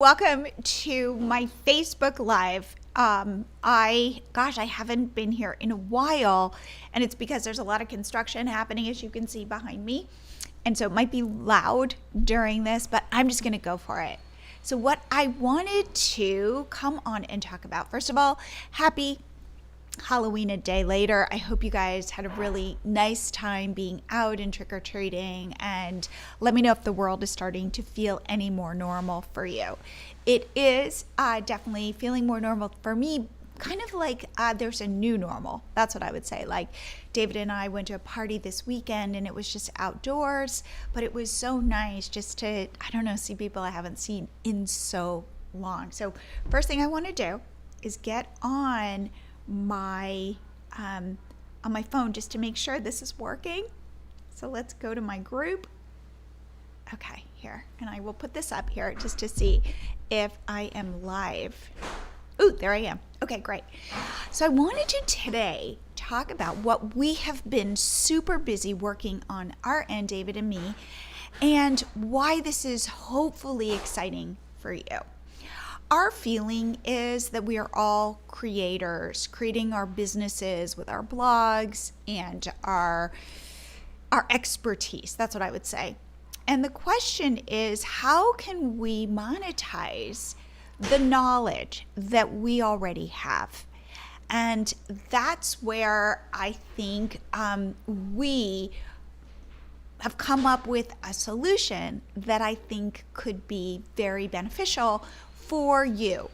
Welcome to my Facebook Live. I haven't been here in a while, and it's because there's a lot of construction happening, as you can see behind me. And so it might be loud during this, but I'm just going to go for it. So what I wanted to come on and talk about, first of all, happy Halloween a day later. I hope you guys had a really nice time being out and trick-or-treating, and let me know if the world is starting to feel any more normal for you. It is definitely feeling more normal for me, kind of like there's a new normal. That's what I would say. Like David and I went to a party this weekend and it was just outdoors, but it was so nice just to, see people I haven't seen in so long. So first thing I want to do is get on my phone just to make sure this is working. So let's go to my group. Okay, here, and I will put this up here just to see if I am live. Ooh, there I am. Okay, great. So I wanted to today talk about what we have been super busy working on our end, David and me, and why this is hopefully exciting for you. Our feeling is that we are all creators, creating our businesses with our blogs and our expertise. That's what I would say. And the question is, how can we monetize the knowledge that we already have? And that's where I think we have come up with a solution that I think could be very beneficial for you.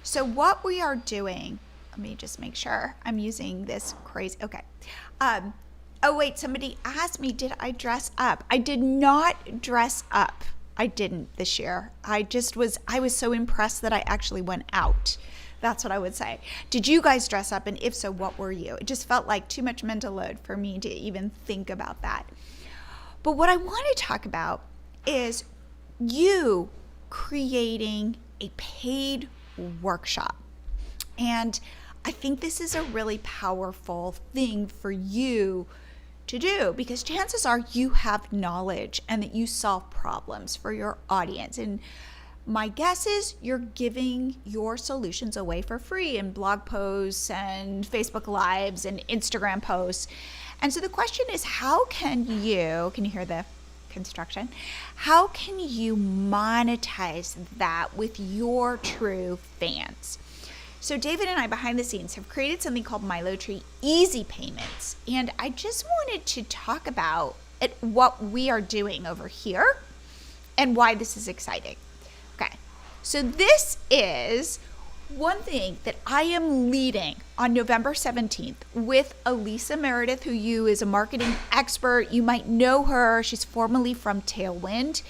So what we are doing, let me just make sure I'm using this crazy, okay. Oh wait, somebody asked me, did I dress up? I did not dress up. I didn't this year. I was so impressed that I actually went out. That's what I would say. Did you guys dress up? And if so, what were you? It just felt like too much mental load for me to even think about that. But what I want to talk about is you creating a paid workshop. And I think this is a really powerful thing for you to do, because chances are you have knowledge and that you solve problems for your audience. And my guess is you're giving your solutions away for free in blog posts and Facebook Lives and Instagram posts. And so the question is, how can you hear the construction? How can you monetize that with your true fans? So David and I behind the scenes have created something called MiloTree Easy Payments. And I just wanted to talk about what we are doing over here and why this is exciting. Okay, so this is one thing that I am leading on November 17th with Alisa Meredith, who is a marketing expert. You might know her. She's formerly from Tailwind.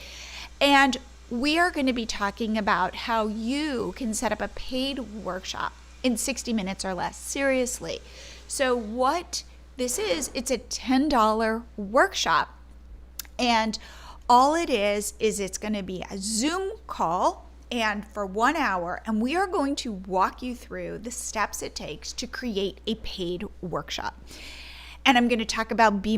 And we are going to be talking about how you can set up a paid workshop in 60 minutes or less. Seriously. So what this is, it's a $10 workshop. And all it is it's going to be a Zoom call and for 1 hour, and we are going to walk you through the steps it takes to create a paid workshop. And I'm going to talk about B-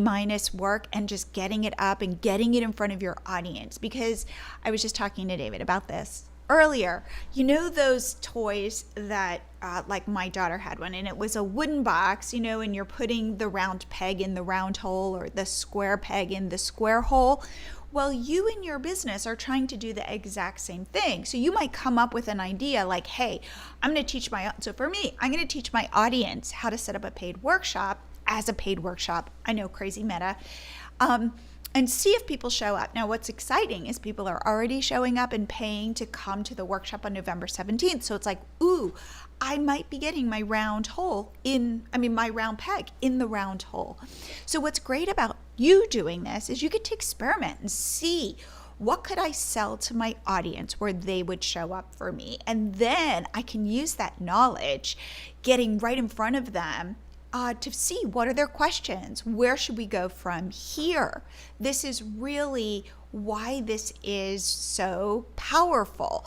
work and just getting it up and getting it in front of your audience, because I was just talking to David about this earlier. You know those toys that like my daughter had one, and it was a wooden box, and you're putting the round peg in the round hole or the square peg in the square hole. Well, you and your business are trying to do the exact same thing. So you might come up with an idea like, hey, I'm going to teach I'm going to teach my audience how to set up a paid workshop as a paid workshop. I know, crazy meta. And see if people show up. Now, what's exciting is people are already showing up and paying to come to the workshop on November 17th. So it's like, ooh, I might be getting my round peg in the round hole. So what's great about you doing this is you get to experiment and see, what could I sell to my audience where they would show up for me? And then I can use that knowledge getting right in front of them to see what are their questions. Where should we go from here? This is really why this is so powerful,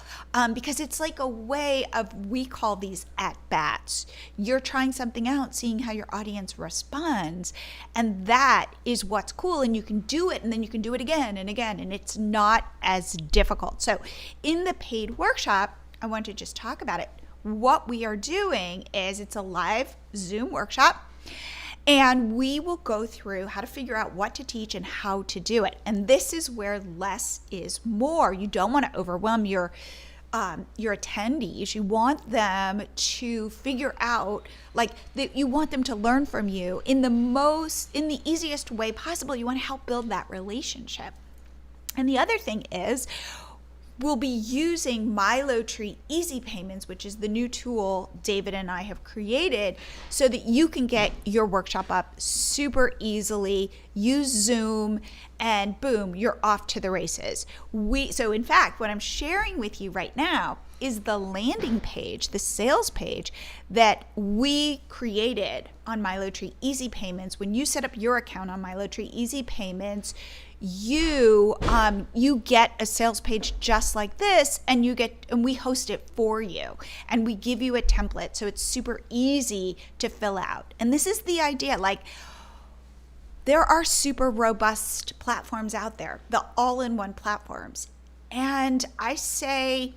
because it's like a way of, we call these at-bats. You're trying something out, seeing how your audience responds, and that is what's cool, and you can do it, and then you can do it again and again, and it's not as difficult. So in the paid workshop, I want to just talk about it. What we are doing is, it's a live Zoom workshop, and we will go through how to figure out what to teach and how to do it. And this is where less is more. You don't want to overwhelm your attendees. You want them to figure out, like, you want them to learn from you in the easiest way possible. You want to help build that relationship. And the other thing is, we'll be using MiloTree Easy Payments, which is the new tool David and I have created, so that you can get your workshop up super easily, use Zoom, and boom, you're off to the races. So in fact, what I'm sharing with you right now is the landing page, the sales page that we created on MiloTree Easy Payments. When you set up your account on MiloTree Easy Payments, you get a sales page just like this, and we host it for you, and we give you a template, so it's super easy to fill out. And this is the idea, like, there are super robust platforms out there, the all-in-one platforms, and I say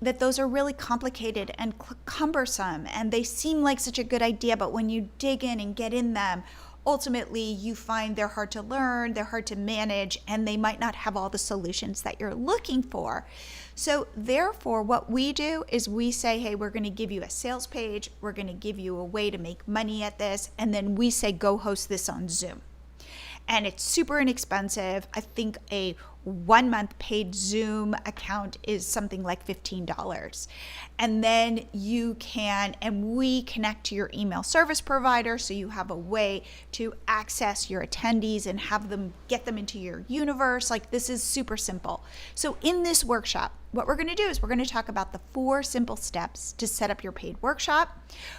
that those are really complicated and cumbersome, and they seem like such a good idea, but when you dig in and get in them, ultimately you find they're hard to learn, they're hard to manage, and they might not have all the solutions that you're looking for. So therefore, what we do is we say, hey, we're going to give you a sales page, we're going to give you a way to make money at this, and then we say, go host this on Zoom. And it's super inexpensive. I think a 1 month paid Zoom account is something like $15. And then we connect to your email service provider, so you have a way to access your attendees and have them, get them into your universe. Like, this is super simple. So in this workshop, what we're going to do is we're going to talk about the 4 simple steps to set up your paid workshop.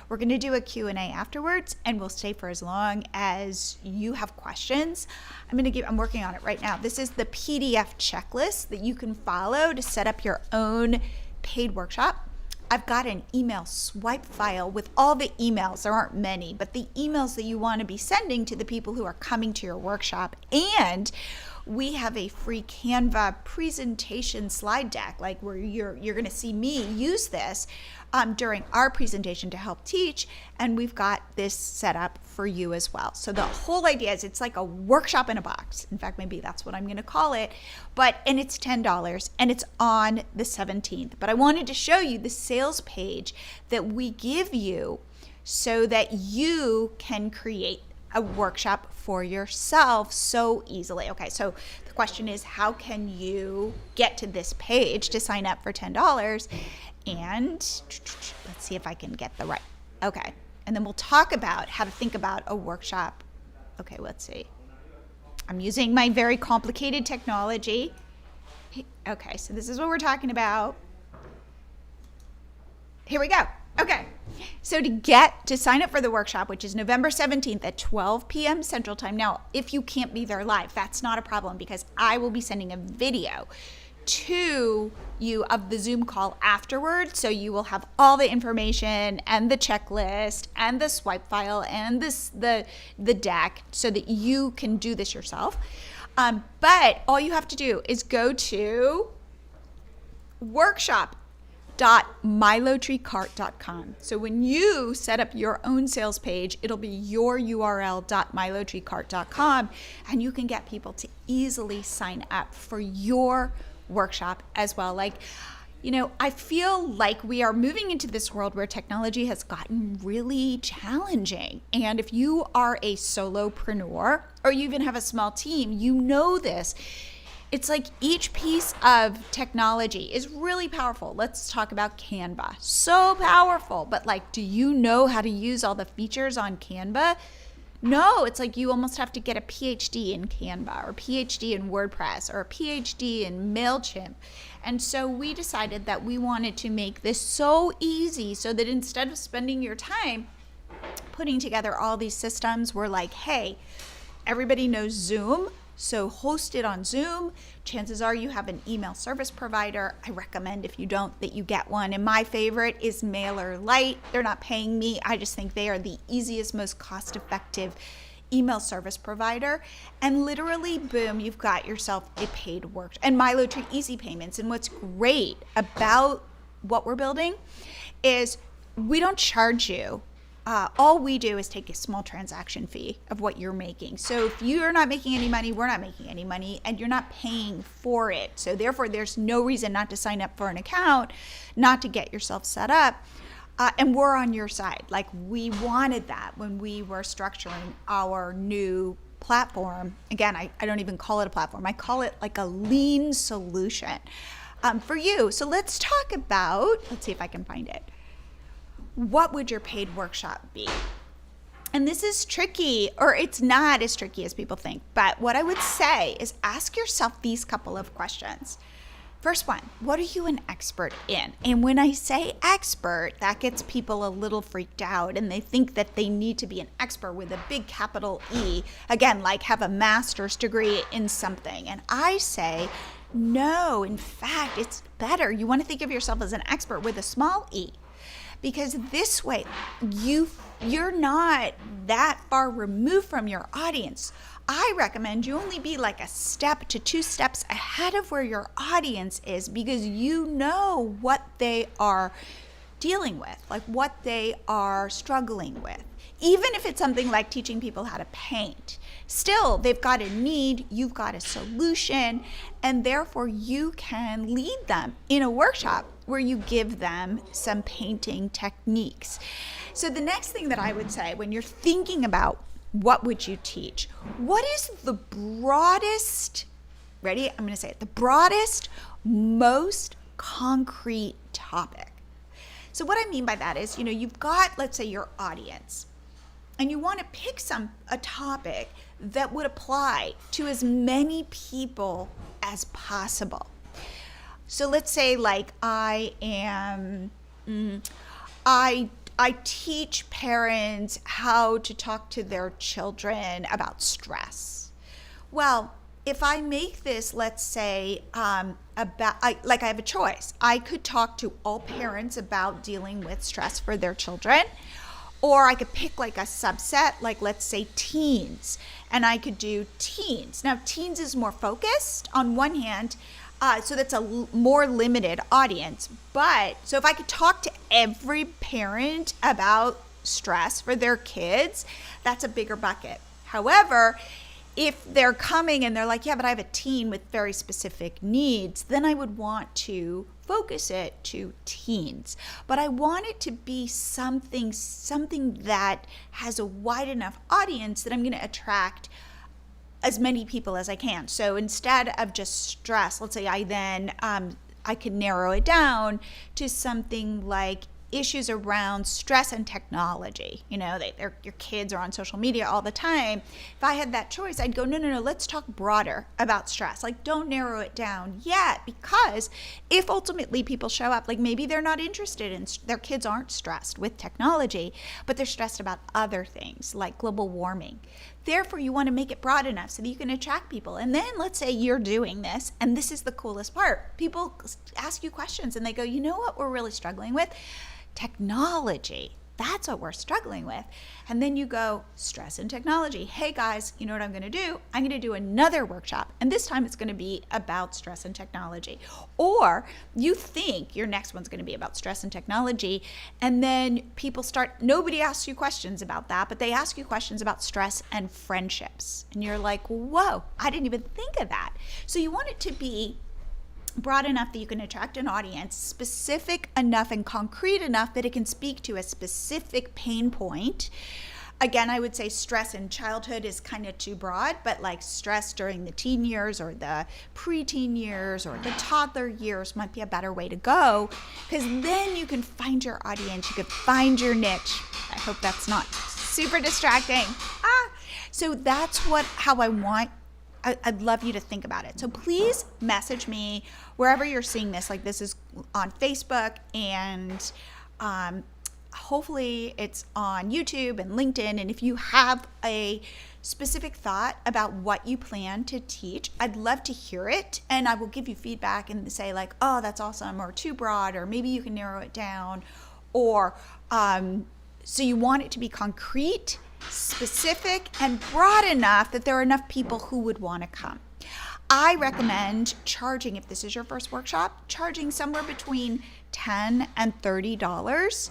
We're going to do a Q&A afterwards, and we'll stay for as long as you have questions. I'm working on it right now. This is the PDF checklist that you can follow to set up your own paid workshop. I've got an email swipe file with all the emails. There aren't many, but the emails that you want to be sending to the people who are coming to your workshop. And we have a free Canva presentation slide deck, like where you're going to see me use this during our presentation to help teach, and we've got this set up for you as well. So the whole idea is, it's like a workshop in a box. In fact, maybe that's what I'm going to call it. And it's $10, and it's on the 17th. But I wanted to show you the sales page that we give you so that you can create a workshop for yourself so easily. Okay, so the question is, how can you get to this page to sign up for $10? And let's see if I can get the right. Okay, and then we'll talk about how to think about a workshop. Okay, let's see. I'm using my very complicated technology. Okay, so this is what we're talking about. Here we go. Okay, so to sign up for the workshop, which is November 17th at 12 p.m. Central Time. Now, if you can't be there live, that's not a problem, because I will be sending a video to you of the Zoom call afterwards. So you will have all the information and the checklist and the swipe file and the deck, so that you can do this yourself. But all you have to do is go to workshop.milotreecart.com. So when you set up your own sales page, it'll be your URL.milotreecart.com, and you can get people to easily sign up for your workshop as well. Like, I feel like we are moving into this world where technology has gotten really challenging. And if you are a solopreneur, or you even have a small team, you know this. It's like each piece of technology is really powerful. Let's talk about Canva. So powerful, but do you know how to use all the features on Canva? No, it's like you almost have to get a PhD in Canva, or a PhD in WordPress, or a PhD in MailChimp. And so we decided that we wanted to make this so easy, so that instead of spending your time putting together all these systems, we're like, hey, everybody knows Zoom. So host it on Zoom. Chances are you have an email service provider. I recommend, if you don't, that you get one. And my favorite is MailerLite. They're not paying me. I just think they are the easiest, most cost-effective email service provider. And literally, boom, you've got yourself a paid workshop. And MiloTree Easy Payments. And what's great about what we're building is we don't charge you. All we do is take a small transaction fee of what you're making. So if you're not making any money, we're not making any money, and you're not paying for it. So therefore, there's no reason not to sign up for an account, not to get yourself set up. And we're on your side. Like, we wanted that when we were structuring our new platform. Again, I don't even call it a platform. I call it like a lean solution for you. So let's talk about, let's see if I can find it. What would your paid workshop be? And this is tricky, or it's not as tricky as people think. But what I would say is ask yourself these couple of questions. First one, what are you an expert in? And when I say expert, that gets people a little freaked out, and they think that they need to be an expert with a big capital E. Again, like have a master's degree in something. And I say, no, in fact, it's better. You want to think of yourself as an expert with a small e. Because this way, you're not that far removed from your audience. I recommend you only be like a step to 2 steps ahead of where your audience is, because you know what they are dealing with, like what they are struggling with. Even if it's something like teaching people how to paint, still they've got a need, you've got a solution, and therefore you can lead them in a workshop where you give them some painting techniques. So the next thing that I would say when you're thinking about what would you teach, what is the broadest, ready? I'm going to say it, the broadest, most concrete topic. So what I mean by that is, you've got, let's say, your audience, and you want to pick a topic that would apply to as many people as possible. So let's say, like, I teach parents how to talk to their children about stress. Well, if I make this, let's say, I have a choice. I could talk to all parents about dealing with stress for their children, or I could pick like a subset, like let's say teens, and I could do teens. Now, teens is more focused on one hand, so that's a more limited audience. But so if I could talk to every parent about stress for their kids, that's a bigger bucket. However, if they're coming and they're like, yeah, but I have a teen with very specific needs, then I would want to focus it to teens. But I want it to be something that has a wide enough audience that I'm going to attract as many people as I can. So instead of just stress, let's say I could narrow it down to something like issues around stress and technology. Your kids are on social media all the time. If I had that choice, I'd go, no, let's talk broader about stress. Like, don't narrow it down yet, because if ultimately people show up, like maybe they're not interested in, their kids aren't stressed with technology, but they're stressed about other things like global warming. Therefore, you want to make it broad enough so that you can attract people. And then let's say you're doing this, and this is the coolest part. People ask you questions and they go, you know what we're really struggling with? Technology. That's what we're struggling with. And then you go, stress and technology. Hey guys, you know what I'm going to do? I'm going to do another workshop. And this time it's going to be about stress and technology. Or you think your next one's going to be about stress and technology. And then nobody asks you questions about that, but they ask you questions about stress and friendships. And you're like, whoa, I didn't even think of that. So you want it to be broad enough that you can attract an audience, specific enough and concrete enough that it can speak to a specific pain point. Again, I would say stress in childhood is kind of too broad, but like stress during the teen years or the preteen years or the toddler years might be a better way to go, because then you can find your audience, you can find your niche. I hope that's not super distracting. So that's how I want. I'd love you to think about it. So please message me wherever you're seeing this. Like, this is on Facebook and hopefully it's on YouTube and LinkedIn. And if you have a specific thought about what you plan to teach, I'd love to hear it. And I will give you feedback and say like, oh, that's awesome, or too broad, or maybe you can narrow it down. Or so you want it to be concrete, specific, and broad enough that there are enough people who would want to come. I recommend charging, if this is your first workshop, charging somewhere between $10 and $30,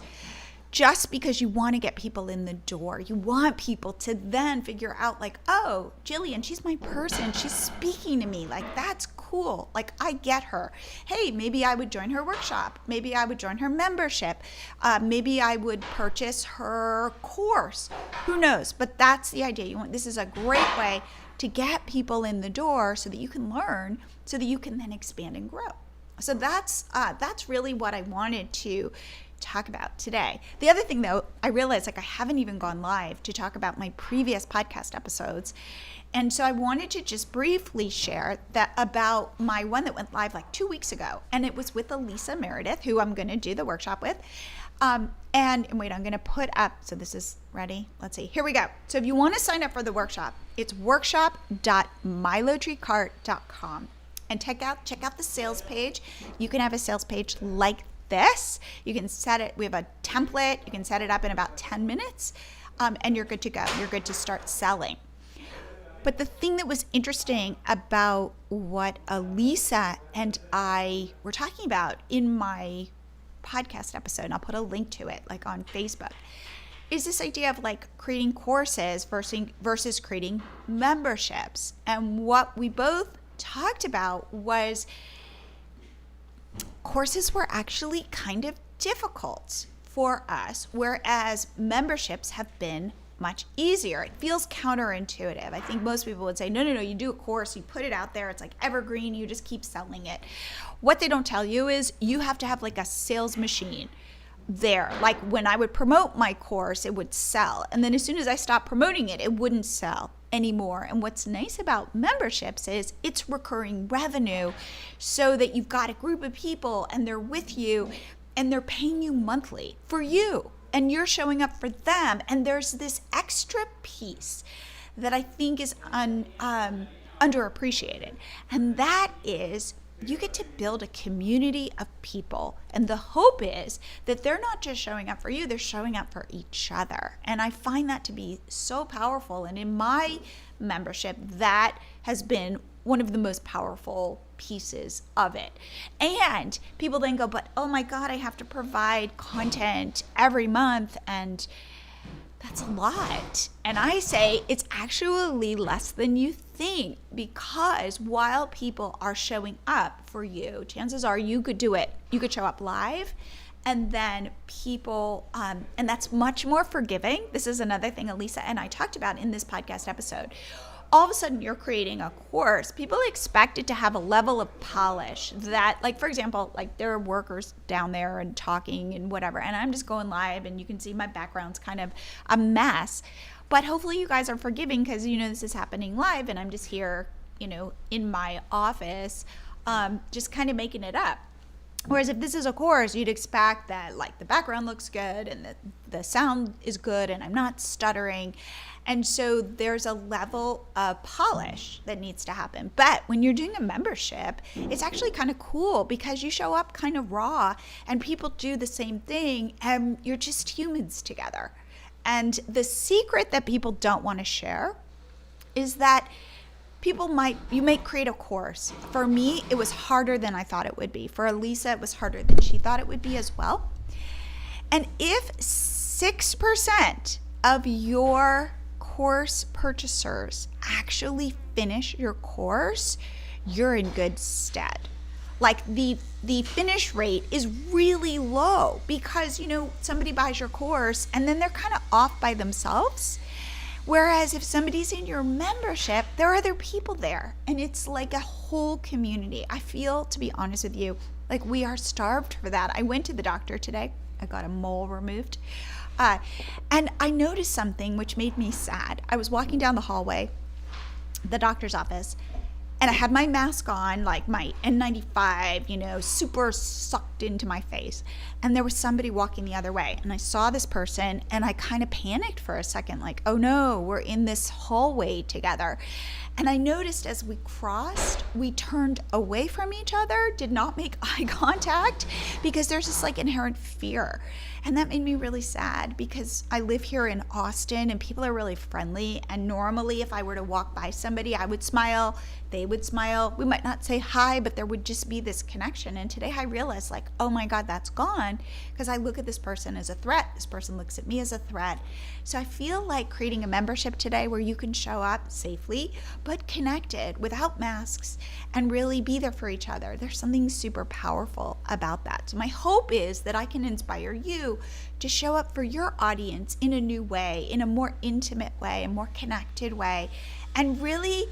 just because you want to get people in the door. You want people to then figure out like, oh, Jillian, she's my person. She's speaking to me. Like, that's cool. Like, I get her. Hey, maybe I would join her workshop. Maybe I would join her membership. Maybe I would purchase her course. Who knows? But that's the idea. This is a great way to get people in the door so that you can learn, so that you can then expand and grow. So that's really what I wanted to talk about today. The other thing though, I realized like I haven't even gone live to talk about my previous podcast episodes. And so I wanted to just briefly share that about my one that went live like 2 weeks ago. And it was with Alisa Meredith, who I'm going to do the workshop with. And wait, I'm going to put up, so this is ready. Let's see. Here we go. So if you want to sign up for the workshop, it's workshop.milotreecart.com. And check out the sales page. You can have a sales page like this. You can set it, we have a template. You can set it up in about 10 minutes and you're good to go. You're good to start selling. But the thing that was interesting about what Alisa and I were talking about in my podcast episode, and I'll put a link to it like on Facebook, is this idea of like creating courses versus creating memberships. And what we both talked about was courses were actually kind of difficult for us, whereas memberships have been much easier. It feels counterintuitive. I think most people would say, no, you do a course, you put it out there, it's like evergreen, you just keep selling it. What they don't tell you is you have to have like a sales machine there. Like when I would promote my course, it would sell. And then as soon as I stopped promoting it, it wouldn't sell anymore. And what's nice about memberships is it's recurring revenue, so that you've got a group of people and they're with you and they're paying you monthly for you. And you're showing up for them. And there's this extra piece that I think is underappreciated. And that is you get to build a community of people. And the hope is that they're not just showing up for you, they're showing up for each other. And I find that to be so powerful. And in my membership, that has been one of the most powerful pieces of it. And people then go, but oh my God, I have to provide content every month, and that's a lot. And I say it's actually less than you think, because while people are showing up for you, chances are you could do it. You could show up live, and then people, and that's much more forgiving. This is another thing Alisa and I talked about in this podcast episode. All of a sudden you're creating a course, people expect it to have a level of polish that, like, for example, like there are workers down there and talking and whatever, and I'm just going live and you can see my background's kind of a mess. But hopefully you guys are forgiving, because this is happening live and I'm just here, in my office, just kind of making it up. Whereas if this is a course, you'd expect that like the background looks good and the sound is good and I'm not stuttering. And so there's a level of polish that needs to happen. But when you're doing a membership, it's actually kind of cool, because you show up kind of raw and people do the same thing and you're just humans together. And the secret that people don't want to share is that you may create a course. For me, it was harder than I thought it would be. For Alisa, it was harder than she thought it would be as well. And if 6% of your course purchasers actually finish your course, you're in good stead. Like the finish rate is really low, because somebody buys your course and then they're kind of off by themselves. Whereas if somebody's in your membership, there are other people there, and it's like a whole community. I feel, to be honest with you, like we are starved for that. I went to the doctor today. I got a mole removed. And I noticed something which made me sad. I was walking down the hallway, the doctor's office, And I had my mask on, like my N95, super sucked into my face. And there was somebody walking the other way. And I saw this person and I kind of panicked for a second, like, oh no, we're in this hallway together. And I noticed as we crossed, we turned away from each other, did not make eye contact, because there's this like inherent fear. And that made me really sad, because I live here in Austin and people are really friendly. And normally if I were to walk by somebody, I would smile, they would smile. We might not say hi, but there would just be this connection. And today I realized, like, oh my God, that's gone, because I look at this person as a threat. This person looks at me as a threat. So I feel like creating a membership today where you can show up safely, but connected, without masks, and really be there for each other. There's something super powerful about that. So my hope is that I can inspire you to show up for your audience in a new way, in a more intimate way, a more connected way, and really,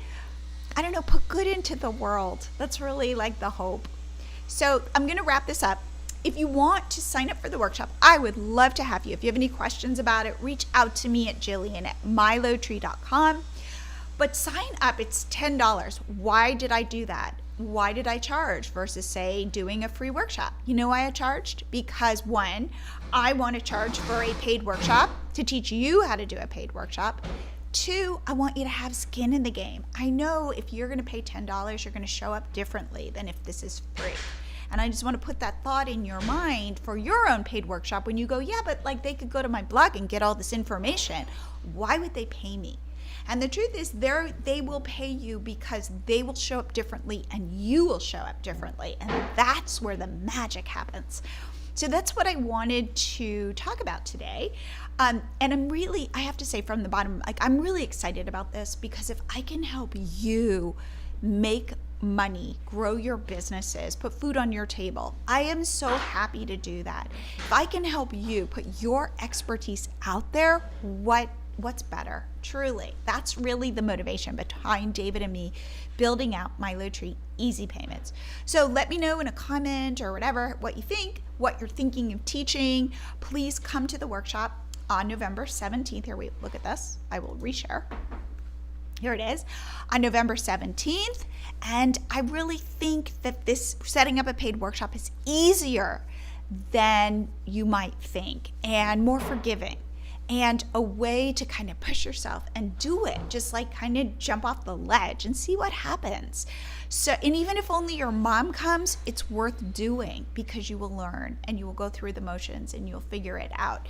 put good into the world. That's really like the hope. So I'm going to wrap this up. If you want to sign up for the workshop, I would love to have you. If you have any questions about it, reach out to me at Jillian@milotree.com. But sign up, it's $10. Why did I do that? Why did I charge versus, say, doing a free workshop? You know why I charged? Because one, I want to charge for a paid workshop to teach you how to do a paid workshop. Two, I want you to have skin in the game. I know if you're going to pay $10, you're going to show up differently than if this is free. And I just want to put that thought in your mind for your own paid workshop when you go, yeah, but like they could go to my blog and get all this information. Why would they pay me? And the truth is they will pay you because they will show up differently and you will show up differently. And that's where the magic happens. So that's what I wanted to talk about today. And I have to say from the bottom, like I'm really excited about this, because if I can help you make money, grow your businesses, put food on your table, I am so happy to do that. If I can help you put your expertise out there, what's better? Truly, that's really the motivation behind David and me building out MiloTree Easy Payments. So let me know in a comment or whatever what you think, what you're thinking of teaching. Please come to the workshop on November 17th. Here, wait, look at this. I will reshare. Here it is, on November 17th. And I really think that this setting up a paid workshop is easier than you might think, and more forgiving, and a way to kind of push yourself and do it, just like kind of jump off the ledge and see what happens. So, and even if only your mom comes, it's worth doing, because you will learn and you will go through the motions and you'll figure it out.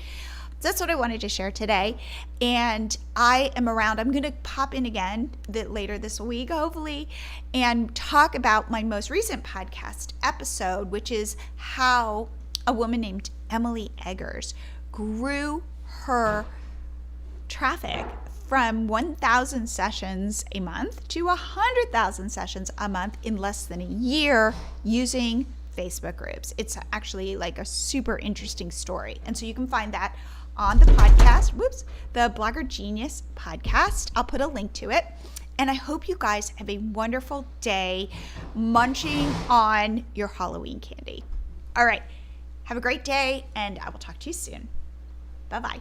So that's what I wanted to share today. And I am around. I'm going to pop in again later this week, hopefully, and talk about my most recent podcast episode, which is how a woman named Emily Eggers grew her traffic from 1,000 sessions a month to 100,000 sessions a month in less than a year using Facebook groups. It's actually like a super interesting story. And so you can find that on the podcast, the Blogger Genius podcast. I'll put a link to it. And I hope you guys have a wonderful day munching on your Halloween candy. All right. Have a great day, and I will talk to you soon. Bye-bye.